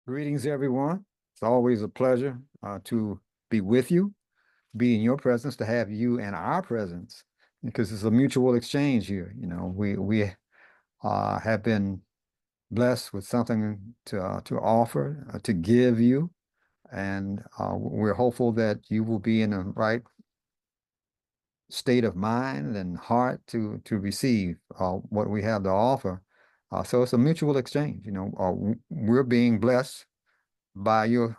Greetings, everyone. It's always a pleasure to be with you, be in your presence, to have you in our presence, because it's a mutual exchange here. We have been blessed with something to offer, to give you, and we're hopeful that you will be in the right state of mind and heart to receive what we have to offer. So it's a mutual exchange. We're being blessed by your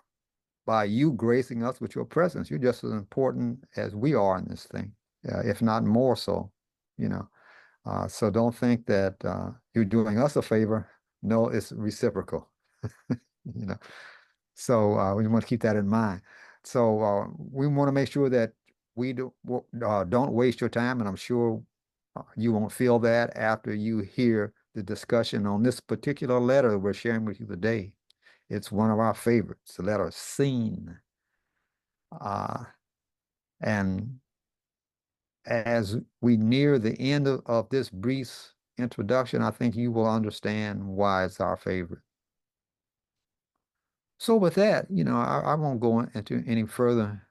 by you gracing us with your presence. You're just as important as we are in this thing, if not more so, you know. So don't think that you're doing us a favor. No, it's reciprocal, you know. So we want to keep that in mind. So we want to make sure that don't waste your time, and I'm sure you won't feel that after you hear the discussion on this particular letter we're sharing with you today. It's one of our favorites, the letter seen. Uh, and as we near the end of this brief introduction, I think you will understand why it's our favorite. So with that, I won't go into any further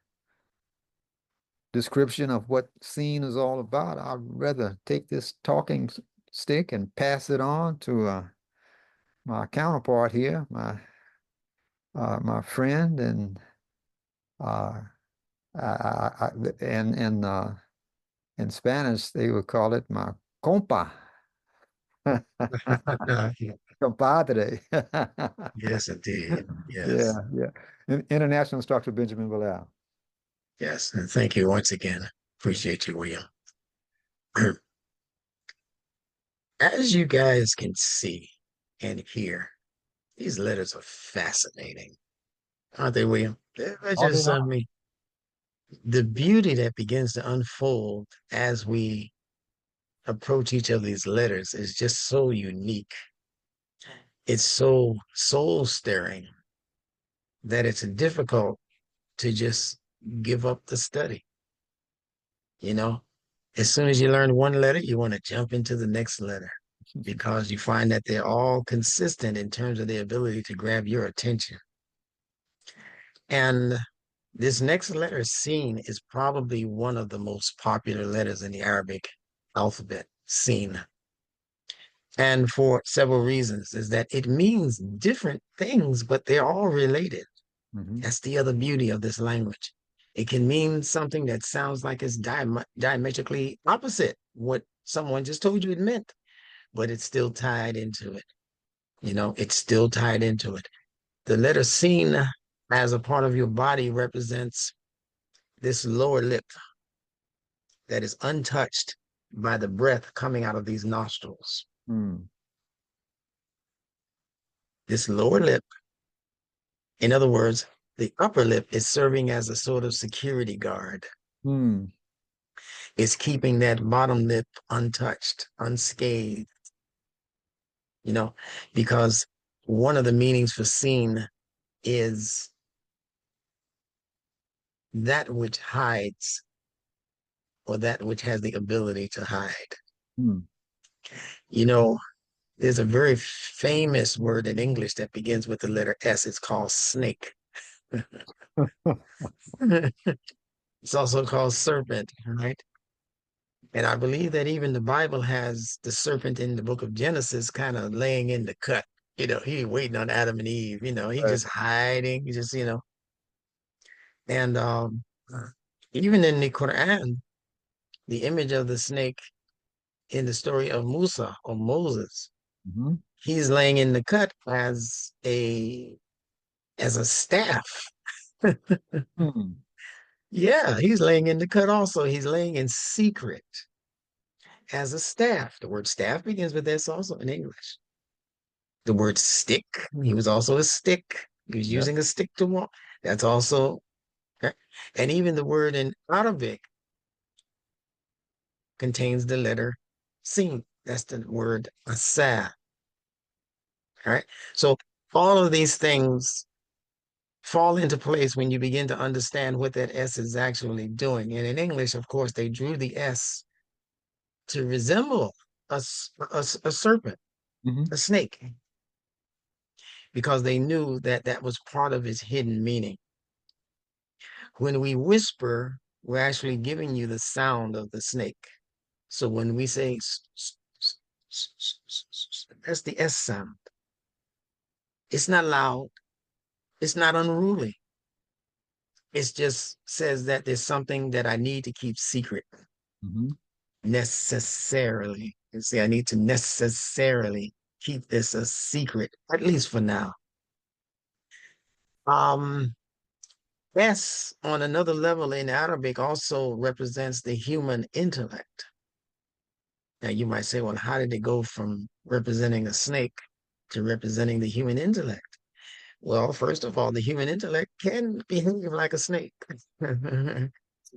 description of what scene is all about. I'd rather take this talking stick and pass it on to my counterpart here, my friend, and uh, in Spanish they would call it my compa, compadre. Yes, indeed. Yeah, Yes. yeah. International instructor Benjamin Bilal. Yes. And thank you once again. Appreciate you, William. As you guys can see and hear, these letters are fascinating, aren't they, William? They're Oh, they just, I are. mean, the beauty that begins to unfold as we approach each of these letters is just so unique. It's so soul stirring that it's difficult to just give up the study. You know, as soon as you learn one letter, you want to jump into the next letter because you find that they're all consistent in terms of their ability to grab your attention. And this next letter, seen, is probably one of the most popular letters in the Arabic alphabet, seen. And for several reasons, is that it means different things, but they're all related. Hmm. That's the other beauty of this language. It can mean something that sounds like it's diametrically opposite what someone just told you it meant, but it's still tied into it. It's still tied into it. The letter seen as a part of your body represents this lower lip that is untouched by the breath coming out of these nostrils. Mm. This lower lip, in other words, the upper lip is serving as a sort of security guard. Mm. It's keeping that bottom lip untouched, unscathed, you know, because one of the meanings for seen is that which hides or that which has the ability to hide. Mm. You know, there's a very famous word in English that begins with the letter S. It's called snake. It's also called serpent, right? And I believe that even the Bible has the serpent in the book of Genesis kind of laying in the cut. He waiting on Adam and Eve, he Right. just hiding, and even in the Quran, the image of the snake in the story of Musa or Moses, Mhm. he's laying in the cut as a staff. Mm. Yeah, he's laying in the cut also. He's laying in secret as a staff. The word staff begins with S also in English. The word stick, he was also a stick. He was Yep. using a stick to walk. That's also, and even the word in Arabic contains the letter sin. That's the word asa. All right. So all of these things fall into place when you begin to understand what that S is actually doing. And in English, of course, they drew the S to resemble a serpent, Hmm. a snake. because they knew that that was part of its hidden meaning. When we whisper, we're actually giving you the sound of the snake. So when we say that's the S sound. It's not loud. It's not unruly. It just says that there's something that I need to keep secret Hmm. necessarily. You see, I need to necessarily keep this a secret, at least for now. Um, S on another level in Arabic also represents the human intellect. Now you might say, well, how did it go from representing a snake to representing the human intellect? Well, first of all, the human intellect can behave like a snake. And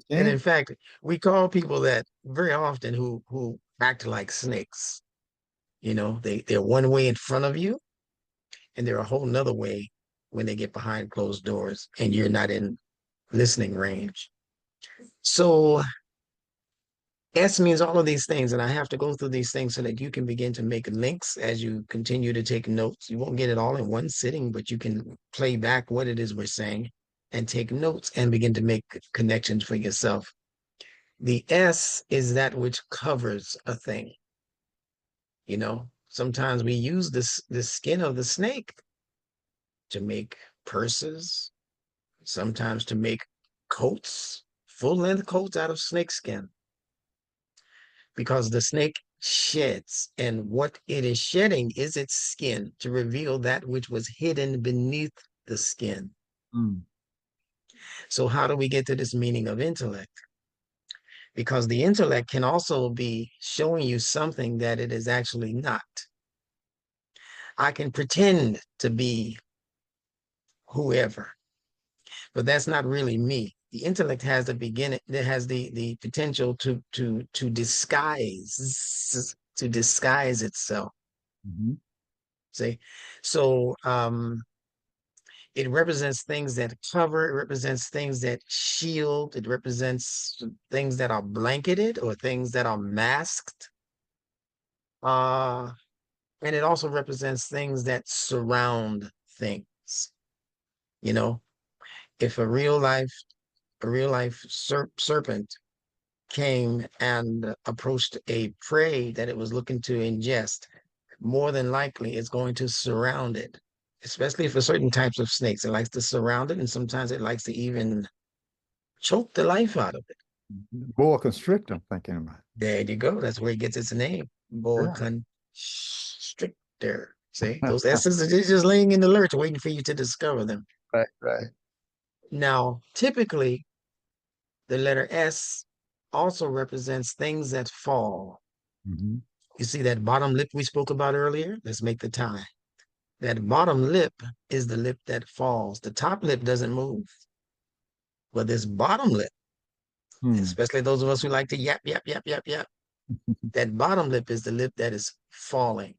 in Okay. fact, we call people that very often who act like snakes. You know, they're one way in front of you, and they're a whole nother way when they get behind closed doors and you're not in listening range. So S means all of these things, and I have to go through these things so that you can begin to make links as you continue to take notes. You won't get it all in one sitting, but you can play back what it is we're saying and take notes and begin to make connections for yourself. The S is that which covers a thing. You know, sometimes we use the skin of the snake to make purses, sometimes to make coats, full length coats out of snake skin, because the snake sheds, and what it is shedding is its skin to reveal that which was hidden beneath the skin. Mm. So, how do we get to this meaning of intellect? Because the intellect can also be showing you something that it is actually not. I can pretend to be whoever, but that's not really me. The intellect has the beginning, it has the potential to disguise itself. Hmm. See, so it represents things that cover, it represents things that shield, it represents things that are blanketed or things that are masked. Uh, and it also represents things that surround things. You know, if a real life serpent came and approached a prey that it was looking to ingest, more than likely it's going to surround it, especially for certain types of snakes. It likes to surround it, and sometimes it likes to even choke the life out of it. Boa constrictor, I'm thinking about. There you go. That's where it gets its name, boa Yeah. constrictor. See, those S's are just laying in the lurch, waiting for you to discover them. Right, right. Now, typically, the letter S also represents things that fall. Hmm. You see that bottom lip we spoke about earlier? Let's make the tie. That bottom lip is the lip that falls. The top lip doesn't move. But this bottom lip, Hmm. especially those of us who like to yap, yap, yap, yap, yap, that bottom lip is the lip that is falling.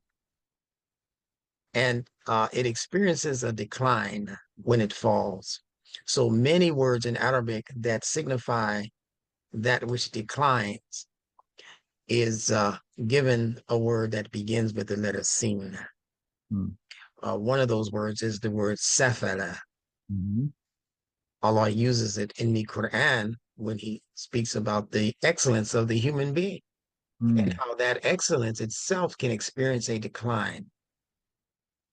And it experiences a decline when it falls. So many words in Arabic that signify that which declines is given a word that begins with the letter sin. Hmm. One of those words is the word safala. Hmm. Allah uses it in the Quran when he speaks about the excellence of the human being and Hmm. how that excellence itself can experience a decline.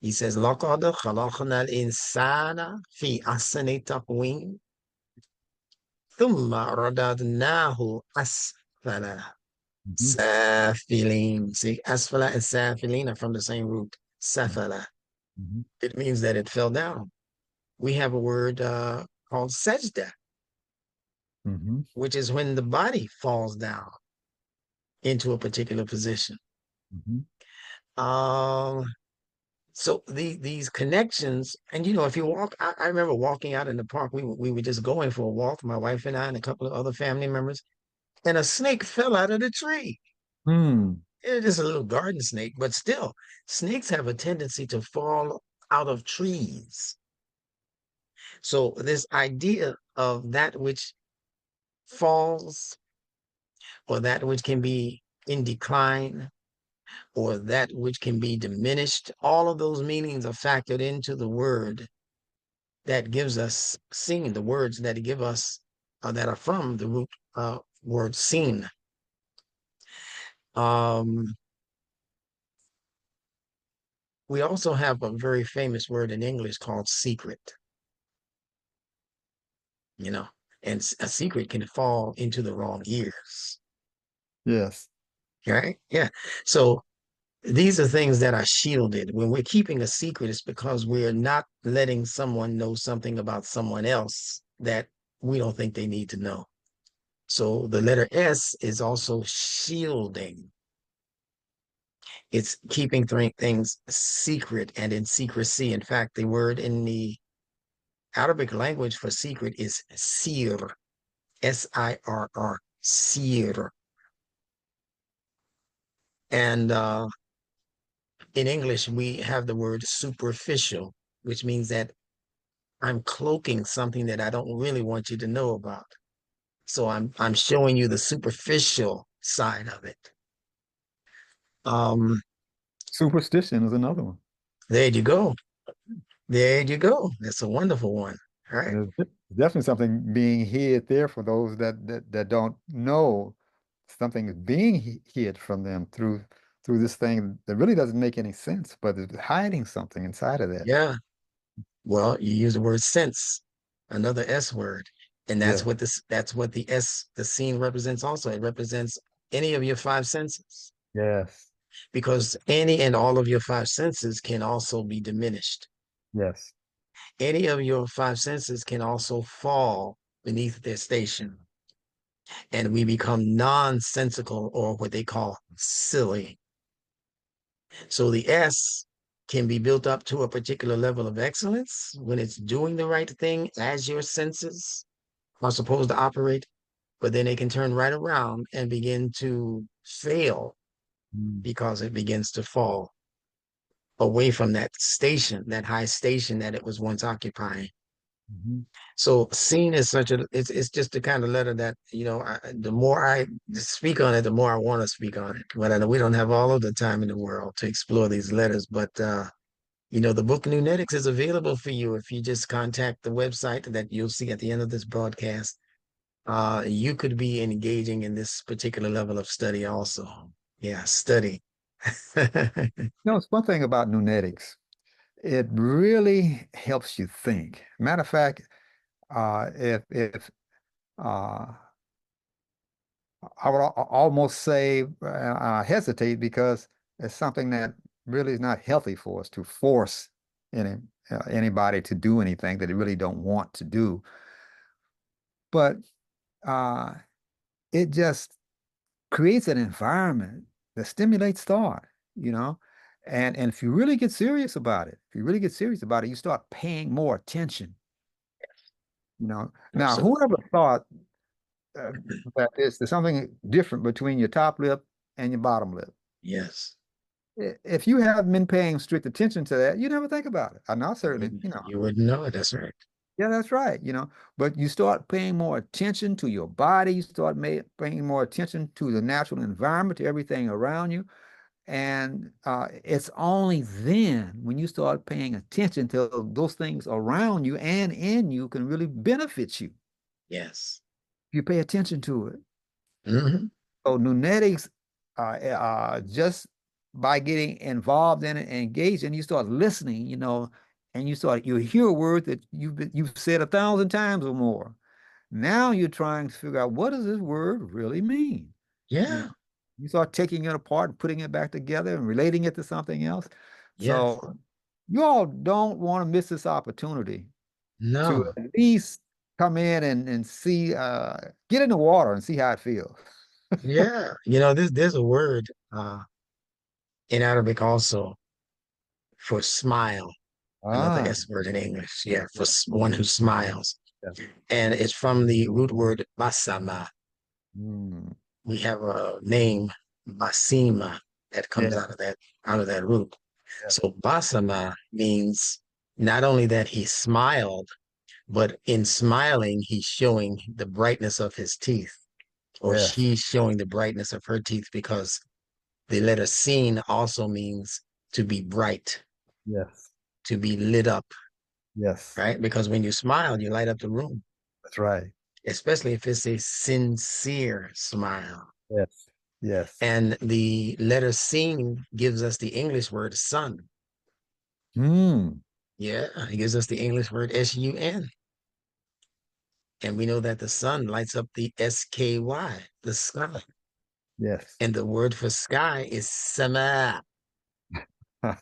He says, لَقَدْ خَلَقْنَا الْإِنسَانَ فِي أَحْسَنِ تَقْوِيمٍ ثُمَّ رَدَدْنَاهُ أَسْفَلَ Hmm. سَافِلِينَ. See, asfala and safilin are from the same root, safala. Hmm. It means that it fell down. We have a word called sajda, Hmm. which is when the body falls down into a particular position. Hmm. Um, so these connections, and you know, if you walk, I remember walking out in the park. We were just going for a walk, my wife and I, and a couple of other family members, and a snake fell out of the tree. Hmm. It is a little garden snake, but still, snakes have a tendency to fall out of trees. So this idea of that which falls or that which can be in decline, or that which can be diminished. All of those meanings are factored into the word that gives us seen, the words that give us that are from the root word seen. Um, we also have a very famous word in English called secret, you know, and a secret can fall into the wrong ears, Yes. right? Yeah. So these are things that are shielded. When we're keeping a secret, it's because we're not letting someone know something about someone else that we don't think they need to know. So the letter S is also shielding. It's keeping things secret and in secrecy. In fact, the word in the Arabic language for secret is sir, Sirr, sir. And in English, we have the word superficial, which means that I'm cloaking something that I don't really want you to know about. So I'm showing you the superficial side of it. Um, Superstition is another one. there you go. There you go. That's a wonderful one. All right. There's definitely something being hid there for those that don't know something is being hid from them through this thing that really doesn't make any sense, but it's hiding something inside of that. Yeah. Well, you use the word sense, another S word. And Yeah. that's what the S, the scene represents also. It represents any of your five senses Yes. because any and all of your five senses can also be diminished. Yes. Any of your five senses can also fall beneath their station and we become nonsensical or what they call silly. So the S can be built up to a particular level of excellence when it's doing the right thing as your senses are supposed to operate, but then it can turn right around and begin to fail Mm. because it begins to fall away from that station, that high station that it was once occupying. Mhm. So seen is such a it's just the kind of letter that the more I speak on it, the more I want to speak on it. But we don't have all of the time in the world to explore these letters. But the book NuNetics is available for you if you just contact the website that you'll see at the end of this broadcast. You could be engaging in this particular level of study also. Yeah, study. It's one thing about NuNetics. It really helps you think. Matter of fact, if uh, I would almost say hesitate because it's something that really is not healthy for us to force any anybody to do anything that they really don't want to do. But uh, it just creates an environment that stimulates thought, you know. And if you really get serious about it, if you really get serious about it, you start paying more attention, you know. Now, Absolutely. whoever thought uh, that there's something different between your top lip and your bottom lip? Yes. If you haven't been paying strict attention to that, you never think about it. And I certainly, You wouldn't know it. That's right. yeah, that's right, but you start paying more attention to your body, you start paying more attention to the natural environment, to everything around you. And it's only then when you start paying attention to those things around you and in you can really benefit you. Yes. You pay attention to it. Hmm. So NuNetics, just by getting involved in it and engaged, and you start listening, and you hear a word that you've said 1,000 times or more. Now you're trying to figure out what does this word really mean? You know, Yeah. you start taking it apart and putting it back together and relating it to something else. Yes. So you all don't want to miss this opportunity to No. at least come in and see, get in the water and see how it feels. Yeah. There's a word in Arabic also for smile, another Ah, S word in English. Yeah, for one who smiles. yeah. And it's from the root word basama. Mm, We have a name, basima, that comes yeah, out of that root. yeah, So basama means not only that he smiled, but in smiling, he's showing the brightness of his teeth, or yes. she's showing the brightness of her teeth because The letter seen also means to be bright, Yes. to be lit up, Yes. right? Because when you smile, you light up the room, That's right. especially if it's a sincere smile. Yes. Yes. And the letter seen gives us the English word sun. Hmm. Yeah, it gives us the English word sun. And we know that the sun lights up the sky, the sky. Yes. And the word for sky is sama. And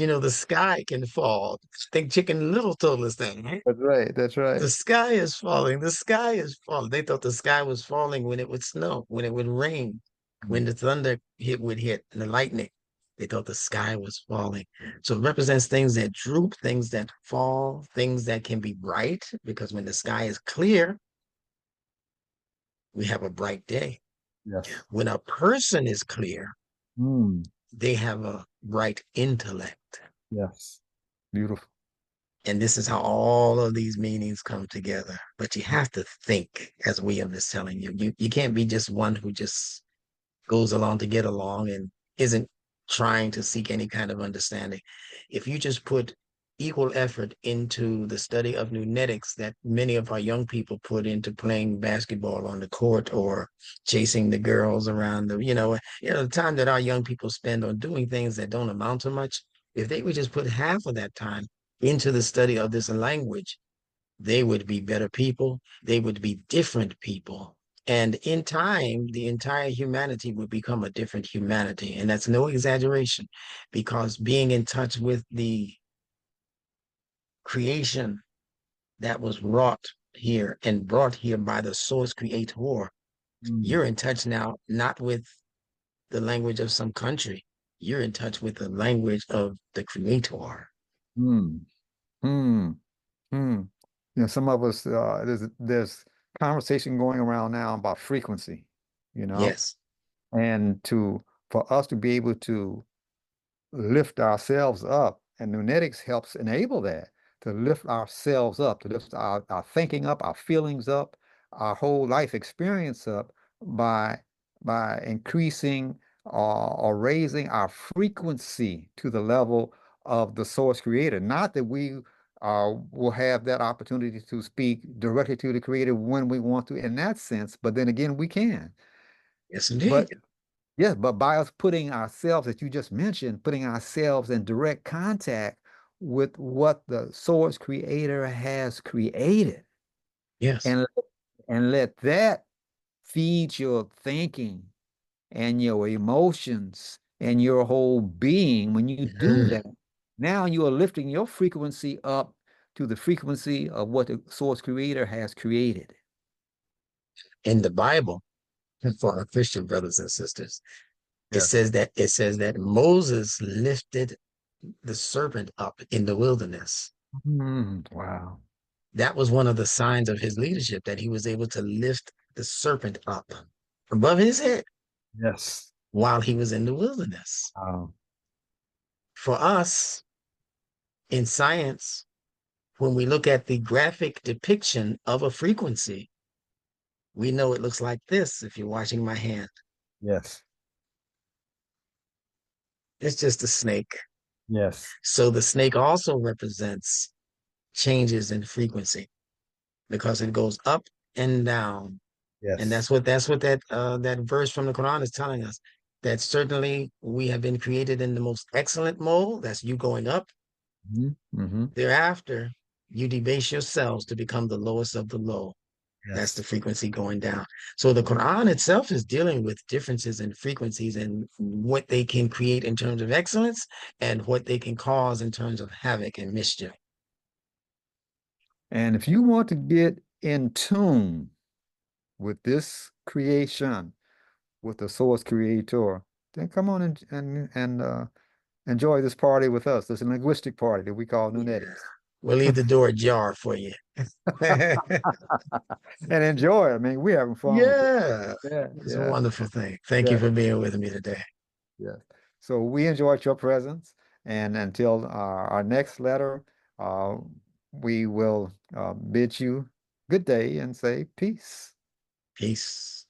you know, the sky can fall. Think Chicken Little told us that, right? That's right. That's The right. sky is falling. The sky is falling. They thought the sky was falling when it would snow, when it would rain, Mm. when the thunder would hit and the lightning. They thought the sky was falling. So it represents things that droop, things that fall, things that can be bright, because when the sky is clear, we have a bright day. Yes. When a person is clear, Hmm. they have a bright intellect. Yes. Beautiful. And this is how all of these meanings come together. But you have to think, as William is telling you. You can't be just one who just goes along to get along and isn't trying to seek any kind of understanding. If you just put equal effort into the study of NuNetics that many of our young people put into playing basketball on the court or chasing the girls around the time that our young people spend on doing things that don't amount to much, if they would just put half of that time into the study of this language, they would be better people. They would be different people. And in time, the entire humanity would become a different humanity. And that's no exaggeration, because being in touch with the creation that was wrought here and brought here by the source creator, Hmm. you're in touch now, not with the language of some country. You're in touch with the language of the creator. Hmm. Hmm. Hmm. Some of us, there's conversation going around now about frequency, you know, Yes. and for us to be able to lift ourselves up. And Nunetics helps enable that, to lift ourselves up, to lift our thinking up, our feelings up, our whole life experience up by increasing or raising our frequency to the level of the source creator. Not that we will have that opportunity to speak directly to the creator when we want to in that sense, but then again, we can. Yes, But indeed. yes, but by us putting ourselves, as you just mentioned, putting ourselves in direct contact with what the source creator has created, Yes. and let that feed your thinking and your emotions and your whole being. When you do Mhm. that, now you are lifting your frequency up to the frequency of what the source creator has created. In the Bible, for our Christian brothers and sisters, Yes. it says that Moses lifted the serpent up in the wilderness. Wow. That was one of the signs of his leadership, that he was able to lift the serpent up above his head Yes. while he was in the wilderness. Wow. For us in science, when we look at the graphic depiction of a frequency, we know it looks like this. If you're watching my hand, Yes. it's just a snake. Yes. So the snake also represents changes in frequency, because it goes up and down. And Yes. that's what that verse from the Quran is telling us. That certainly we have been created in the most excellent mode. That's you going up. Mm-hmm. Thereafter, you debase yourselves to become the lowest of the low. That's the Yes. frequency going down. So the Quran itself is dealing with differences in frequencies and what they can create in terms of excellence and what they can cause in terms of havoc and mischief. And if you want to get in tune with this creation, with the source creator, then come on and enjoy this party with us. This linguistic party that we call Yeah. NuNetics. We'll leave the door ajar for you. And enjoy it. I mean, we're having fun with it. Yeah, Yeah, it's a yeah, wonderful thing. Thank you yeah, for being with me today. yeah. So we enjoyed your presence. And until our next letter, uh, we will bid you good day and say peace. Peace.